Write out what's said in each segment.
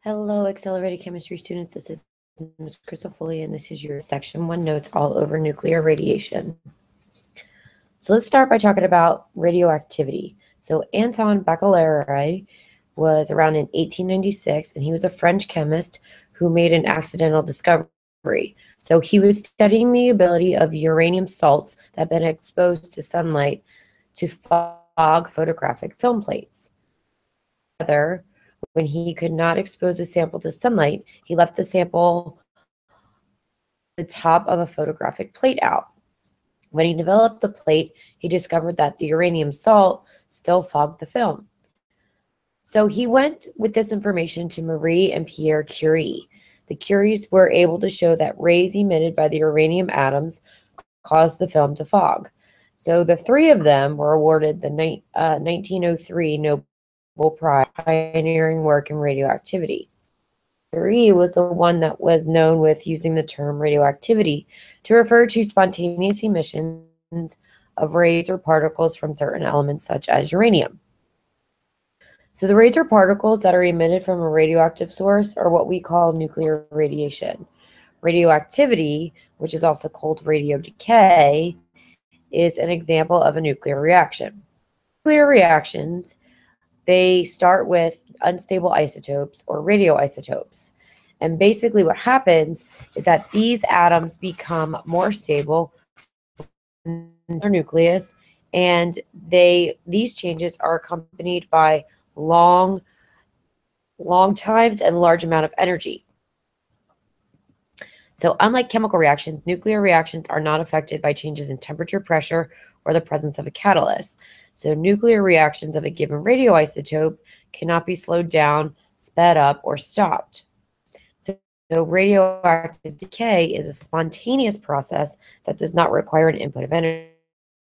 Hello, accelerated chemistry students. This is Ms. Crystal Foley, and this is your Section 1 notes all over nuclear radiation. So let's start by talking about radioactivity. So Anton Becquerel was around in 1896, and he was a French chemist who made an accidental discovery. So he was studying the ability of uranium salts that had been exposed to sunlight to fog photographic film plates. However, when he could not expose a sample to sunlight, he left the sample the top of a photographic plate out. When he developed the plate, he discovered that the uranium salt still fogged the film. So he went with this information to Marie and Pierre Curie. The Curies were able to show that rays emitted by the uranium atoms caused the film to fog. So the three of them were awarded the 1903 Nobel Prize for pioneering work in radioactivity. Curie was the one that was known with using the term radioactivity to refer to spontaneous emissions of rays or particles from certain elements such as uranium. So the rays or particles that are emitted from a radioactive source are what we call nuclear radiation. Radioactivity, which is also called radio decay, is an example of a nuclear reaction. Nuclear reactions, they start with unstable isotopes or radioisotopes. And basically what happens is that these atoms become more stable in their nucleus, and these changes are accompanied by long times and large amount of energy. So unlike chemical reactions, nuclear reactions are not affected by changes in temperature, pressure, or the presence of a catalyst. So nuclear reactions of a given radioisotope cannot be slowed down, sped up, or stopped. So radioactive decay is a spontaneous process that does not require an input of energy.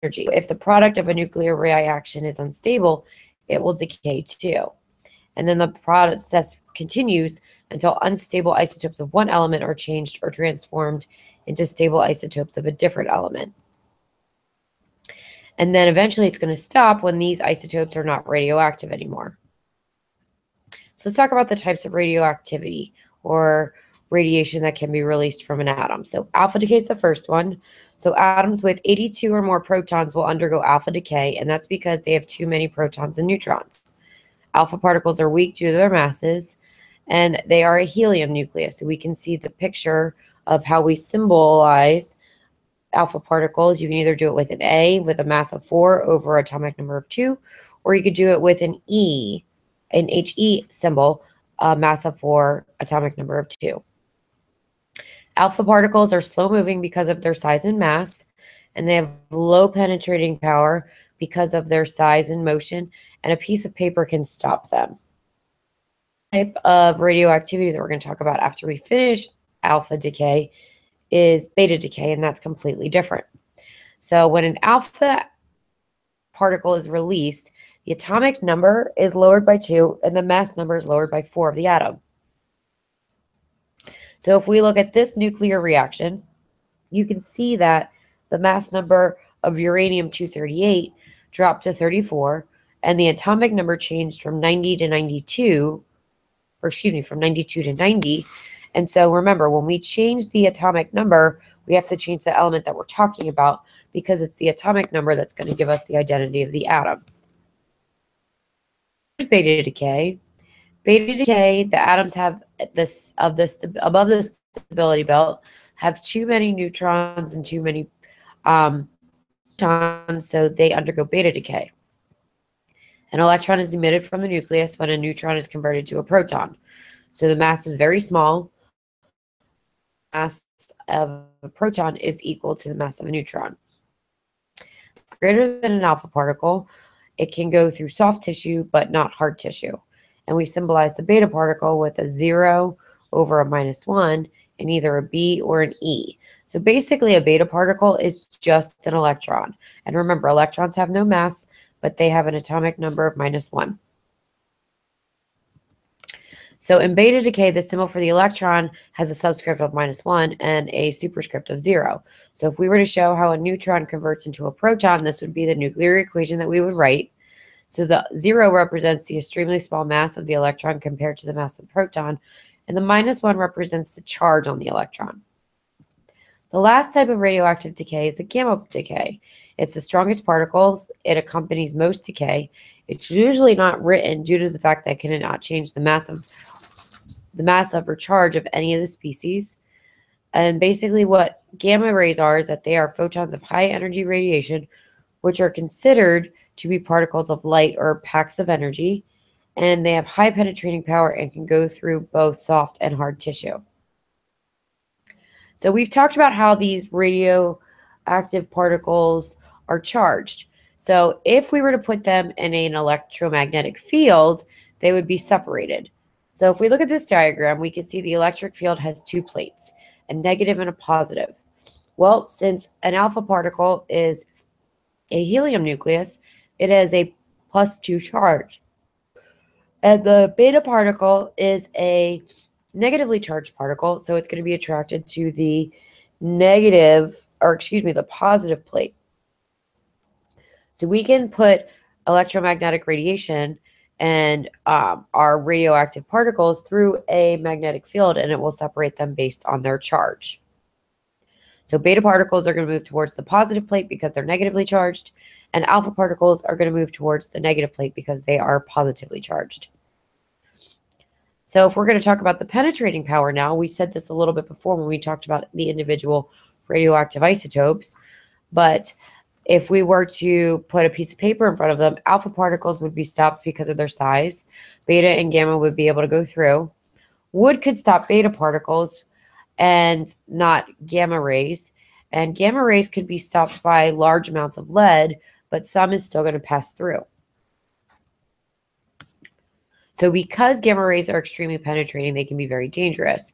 If the product of a nuclear reaction is unstable, it will decay too. And then the process continues until unstable isotopes of one element are changed or transformed into stable isotopes of a different element. And then eventually it's going to stop when these isotopes are not radioactive anymore. So let's talk about the types of radioactivity or radiation that can be released from an atom. So alpha decay is the first one. So atoms with 82 or more protons will undergo alpha decay, and that's because they have too many protons and neutrons. Alpha particles are weak due to their masses, and they are a helium nucleus. So we can see the picture of how we symbolize alpha particles. You can either do it with an A with a mass of 4 over atomic number of 2, or you could do it with an E, an He symbol, a mass of 4, atomic number of 2. Alpha particles are slow moving because of their size and mass, and they have low penetrating power because of their size and motion, and a piece of paper can stop them. The type of radioactivity that we're going to talk about after we finish alpha decay is beta decay, and that's completely different. So when an alpha particle is released, the atomic number is lowered by 2, and the mass number is lowered by 4 of the atom. So if we look at this nuclear reaction, you can see that the mass number of uranium-238 dropped to 34, and the atomic number changed from 90 to 92, or excuse me, from 92 to 90. And so remember, when we change the atomic number, we have to change the element that we're talking about, because it's the atomic number that's going to give us the identity of the atom. Beta decay. Beta decay, the atoms have above the stability belt, have too many neutrons and too many protons, so they undergo beta decay. An electron is emitted from the nucleus when a neutron is converted to a proton. So the mass is very small. The mass of a proton is equal to the mass of a neutron. Greater than an alpha particle, it can go through soft tissue but not hard tissue. And we symbolize the beta particle with a 0 over a -1 and either a B or an E. So basically a beta particle is just an electron. And remember, electrons have no mass, but they have an atomic number of -1. So in beta decay, the symbol for the electron has a subscript of -1 and a superscript of 0. So if we were to show how a neutron converts into a proton, this would be the nuclear equation that we would write. So the 0 represents the extremely small mass of the electron compared to the mass of the proton, and the -1 represents the charge on the electron. The last type of radioactive decay is the gamma decay. It's the strongest particles. It accompanies most decay. It's usually not written due to the fact that it cannot change the mass of or charge of any of the species. And basically what gamma rays are is that they are photons of high energy radiation, which are considered to be particles of light or packs of energy, and they have high penetrating power and can go through both soft and hard tissue. So we've talked about how these radioactive particles are charged. So if we were to put them in an electromagnetic field, they would be separated. So if we look at this diagram, we can see the electric field has two plates, a negative and a positive. Well, since an alpha particle is a helium nucleus, it has a +2 charge. And the beta particle is a negatively charged particle, so it's going to be attracted to the the positive plate. So we can put electromagnetic radiation and our radioactive particles through a magnetic field, and it will separate them based on their charge. So beta particles are going to move towards the positive plate because they're negatively charged, and alpha particles are going to move towards the negative plate because they are positively charged. So if we're going to talk about the penetrating power now, we said this a little bit before when we talked about the individual radioactive isotopes, but if we were to put a piece of paper in front of them, alpha particles would be stopped because of their size. Beta and gamma would be able to go through. Wood could stop beta particles and not gamma rays. And gamma rays could be stopped by large amounts of lead, but some is still going to pass through. So because gamma rays are extremely penetrating, they can be very dangerous.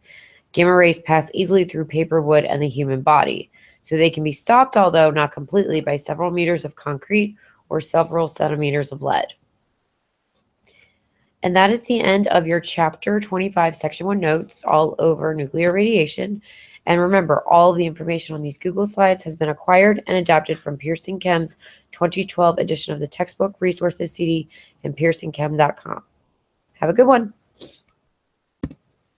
Gamma rays pass easily through paper, wood, and the human body. So they can be stopped, although not completely, by several meters of concrete or several centimeters of lead. And that is the end of your Chapter 25, Section 1 notes all over nuclear radiation. And remember, all of the information on these Google Slides has been acquired and adapted from Pearson Chem's 2012 edition of the textbook resources CD and pearsonchem.com. Have a good one.